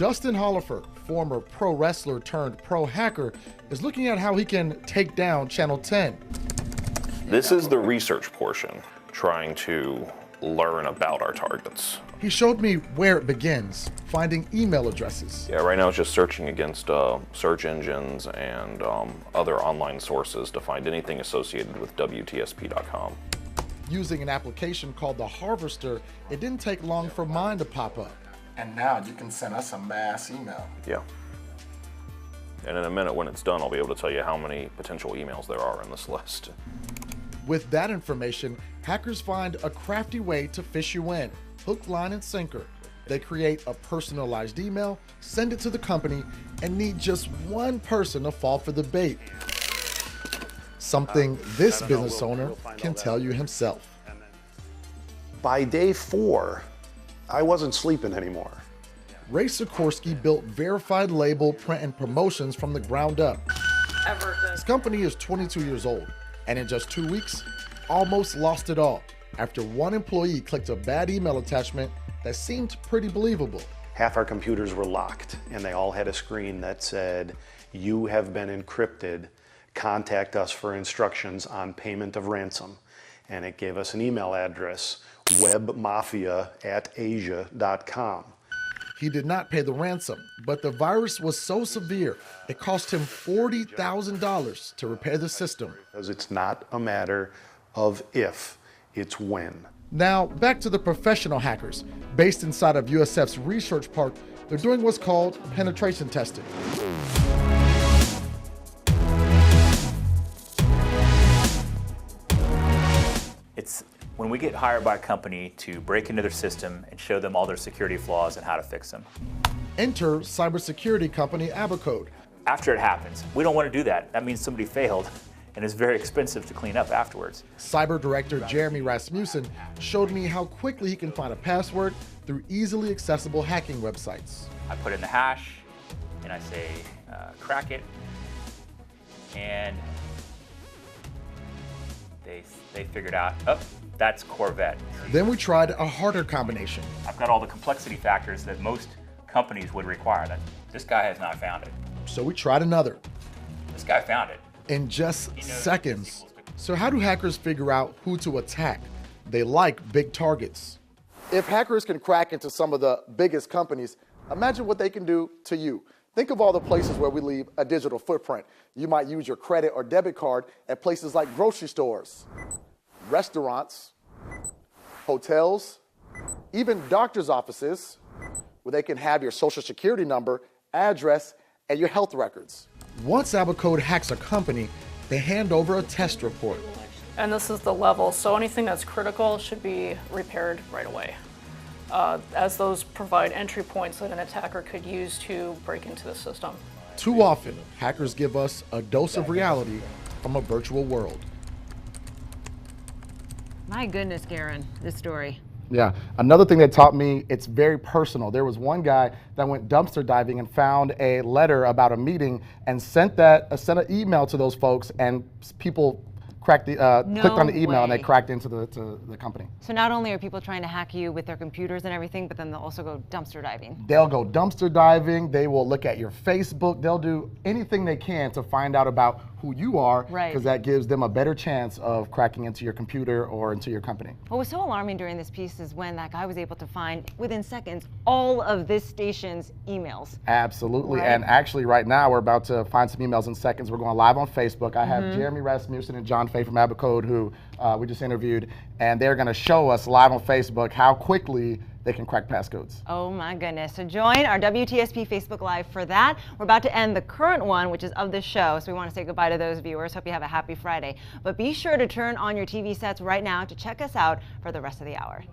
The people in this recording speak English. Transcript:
Dustin Hollifer, former pro wrestler turned pro hacker, is looking at how he can take down Channel 10. This is the research portion, trying to learn about our targets. He showed me where it begins, finding email addresses. Yeah, right now it's just searching against search engines and other online sources to find anything associated with WTSP.com. Using an application called the Harvester, it didn't take long for mine to pop up. And now you can send us a mass email. Yeah. And in a minute when it's done, I'll be able to tell you how many potential emails there are in this list. With that information, hackers find a crafty way to fish you in, hook, line, and sinker. They create a personalized email, send it to the company, and need just one person to fall for the bait. Something this business owner can tell you himself. By day 4, I wasn't sleeping anymore. Ray Sikorsky built Verified Label Print and Promotions from the ground up. His company is 22 years old, and in just 2 weeks, almost lost it all after one employee clicked a bad email attachment that seemed pretty believable. Half our computers were locked, and they all had a screen that said, "You have been encrypted. Contact us for instructions on payment of ransom." And it gave us an email address, webmafia@asia.com. He did not pay the ransom, but the virus was so severe, it cost him $40,000 to repair the system. Because it's not a matter of if, it's when. Now, back to the professional hackers. Based inside of USF's research park, they're doing what's called penetration testing. It's when we get hired by a company to break into their system and show them all their security flaws and how to fix them. Enter cybersecurity company Abacode. After it happens, we don't want to do that. That means somebody failed, and it's very expensive to clean up afterwards. Cyber director Jeremy Rasmussen showed me how quickly he can find a password through easily accessible hacking websites. I put in the hash, and I say, crack it, and they figured out, oh, that's Corvette. Then we tried a harder combination. I've got all the complexity factors that most companies would require. That this guy has not found it. So we tried another. This guy found it. In just seconds. So how do hackers figure out who to attack? They like big targets. If hackers can crack into some of the biggest companies, imagine what they can do to you. Think of all the places where we leave a digital footprint. You might use your credit or debit card at places like grocery stores, restaurants, hotels, even doctor's offices, where they can have your social security number, address, and your health records. Once Abacode hacks a company, they hand over a test report. And this is the level, so anything that's critical should be repaired right away, as those provide entry points that an attacker could use to break into the system. Too often, hackers give us a dose of reality from a virtual world. My goodness, Garen, this story. Yeah, another thing that taught me, it's very personal. There was one guy that went dumpster diving and found a letter about a meeting and sent an email to those folks, and people cracked the, clicked on the email and they cracked into the company. So not only are people trying to hack you with their computers and everything, but then they'll also go dumpster diving. They'll go dumpster diving, they will look at your Facebook, they'll do anything they can to find out about who you are, because that gives them a better chance of cracking into your computer or into your company. What was so alarming during this piece is when that guy was able to find, within seconds, all of this station's emails. Absolutely, and actually right now we're about to find some emails in seconds. We're going live on Facebook. I have Jeremy Rasmussen and John Fay from Abacode, who we just interviewed, and they're going to show us live on Facebook how quickly they can crack passcodes. Oh my goodness. So join our WTSP Facebook Live for that. We're about to end the current one, which is of the show, so we want to say goodbye to those viewers. Hope you have a happy Friday. But be sure to turn on your TV sets right now to check us out for the rest of the hour.